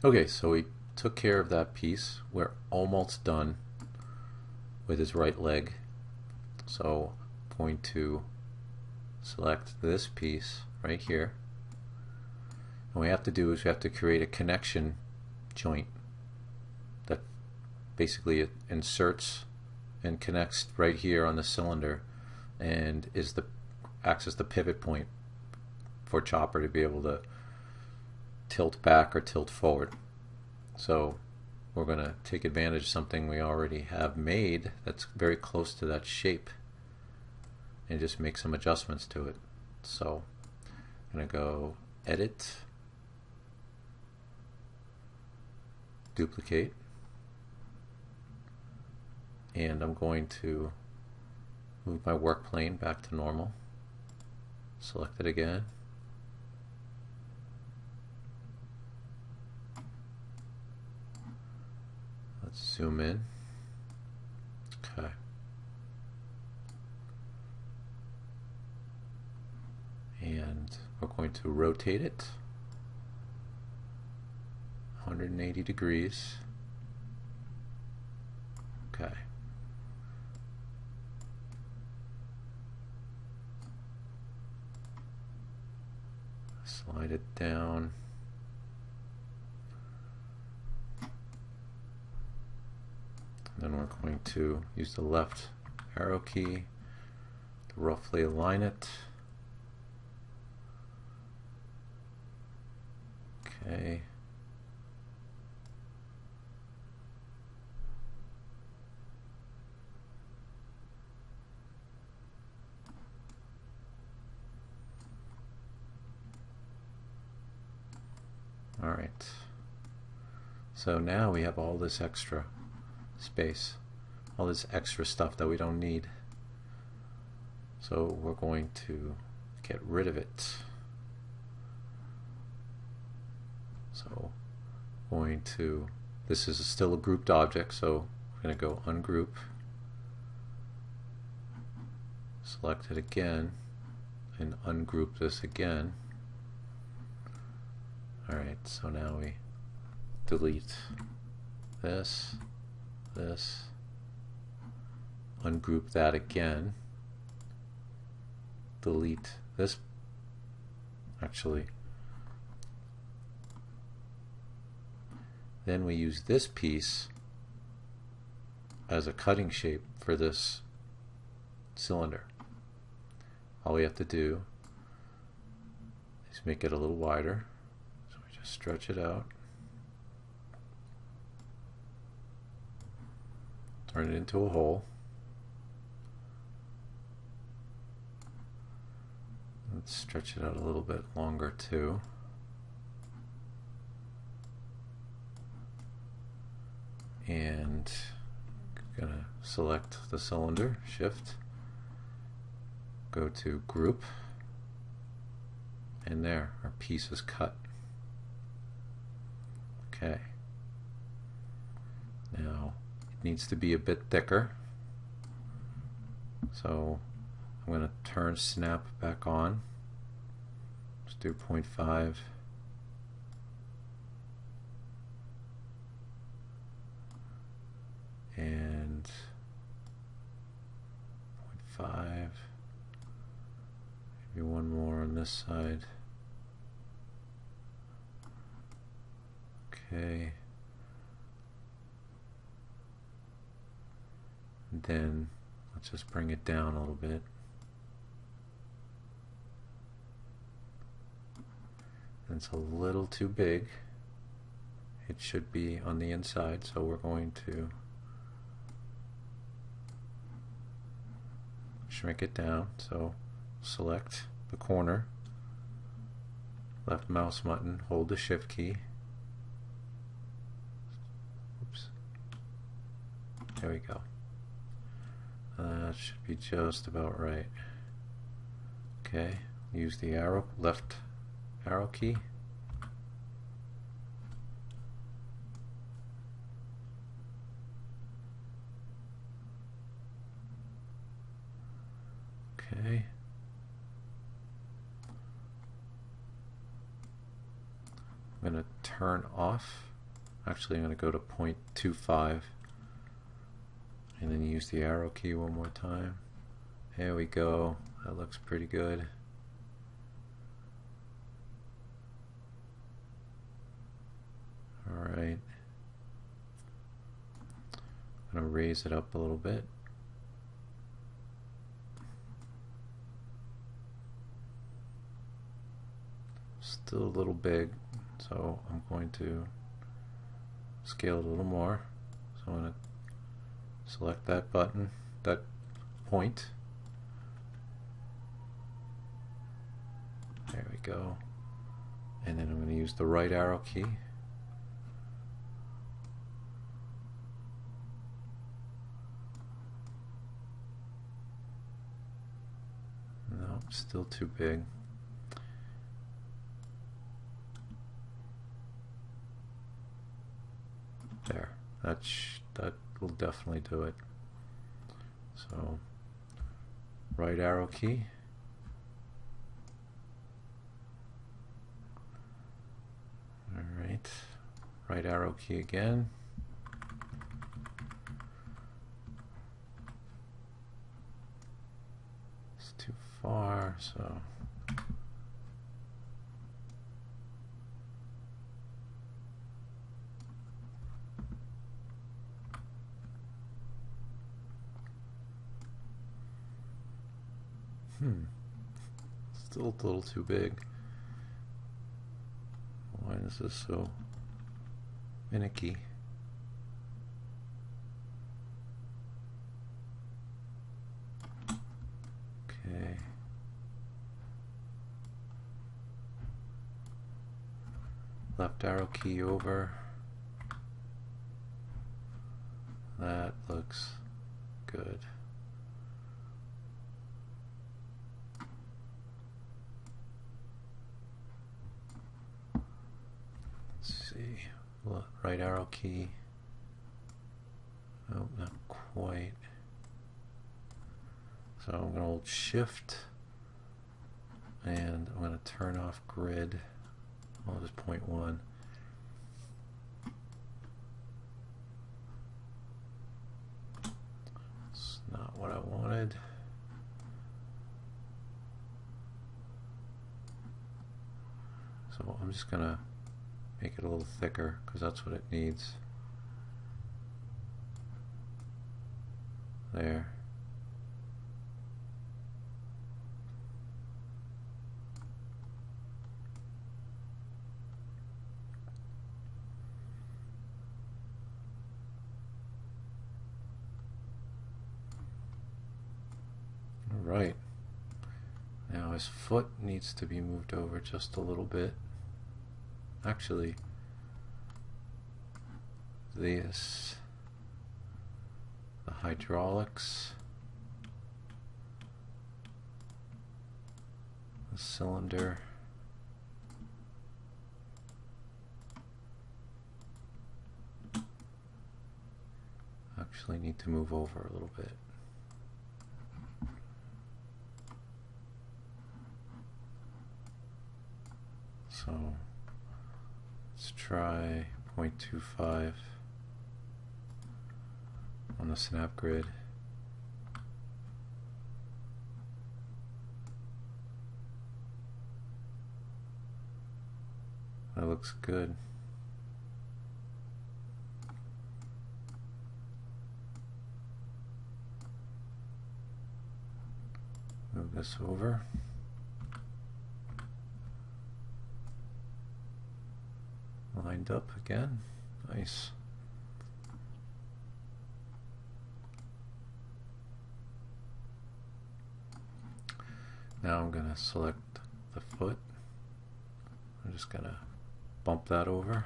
Okay, so we took care of that piece. We're almost done with his right leg. So I'm going to select this piece right here. And what we have to do is we have to create a connection joint that basically it inserts and connects right here on the cylinder and acts as the pivot point for Chopper to be able to tilt back or tilt forward. So we're going to take advantage of something we already have made that's very close to that shape and just make some adjustments to it. So I'm going to go Edit, Duplicate, and I'm going to move my work plane back to normal. Select it again. Let's zoom in. Okay. And we're going to rotate it 180 degrees. Okay. Slide it down. Then we're going to use the left arrow key to roughly align it. Okay. All right. So now we have all this extra space, all this extra stuff that we don't need. So we're going to get rid of it. So going to, this is still a grouped object, so we're going to go ungroup, select it again, and ungroup this again. Alright, so now we delete this, ungroup that again, delete this, actually, then we use this piece as a cutting shape for this cylinder. All we have to do is make it a little wider. So we just stretch it out, turn it into a hole. Let's stretch it out a little bit longer too. And I'm gonna select the cylinder, Shift, go to Group, and there, our piece is cut. Okay. Now it needs to be a bit thicker, so I'm going to turn snap back on. Let's do 0.5. And 0.5. Maybe one more on this side. Okay. And then let's just bring it down a little bit. It's a little too big. It should be on the inside, so we're going to shrink it down. So select the corner, left mouse button, hold the shift key. Oops. There we go. That should be just about right. Okay, use the arrow, left arrow key. Okay. I'm going to turn off Actually, I'm going to go to 0.25 and then use the arrow key one more time. There we go. That looks pretty good. Alright. I'm going to raise it up a little bit. Still a little big, so I'm going to scale it a little more. So I'm going to select that button, that point. There we go. And then I'm going to use the right arrow key. No, still too big. There. That will definitely do it. So, right arrow key. Alright. Right arrow key again. It's too far, so still a little too big. Why is this so finicky? Okay. Left arrow key over. That looks good. Right arrow key. Oh, not quite. So I'm going to hold shift and I'm going to turn off grid. I'll just 0.1. It's not what I wanted. So I'm just going to make it a little thicker because that's what it needs. There. Alright. Now his foot needs to be moved over just a little bit. Actually, this, the hydraulics, the cylinder, actually need to move over a little bit. So let's try 0.25 on the snap grid. That looks good. Move this over. Lined up again. Nice. Now I'm going to select the foot. I'm just going to bump that over.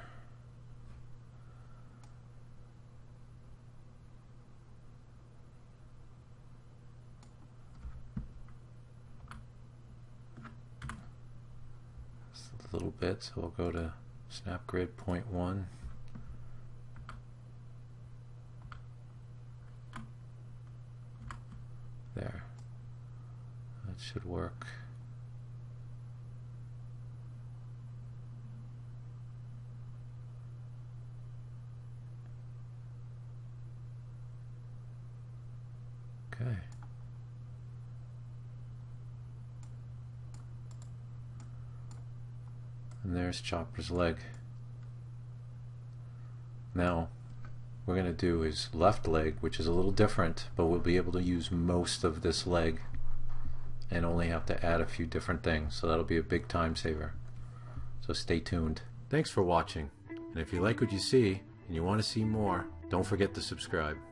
Just a little bit, so we'll go to snap grid 0.1. There. That should work. Okay. And there's Chopper's leg. Now, what we're going to do is left leg, which is a little different, but we'll be able to use most of this leg and only have to add a few different things. So that'll be a big time saver. So stay tuned. Thanks for watching. And if you like what you see and you want to see more, don't forget to subscribe.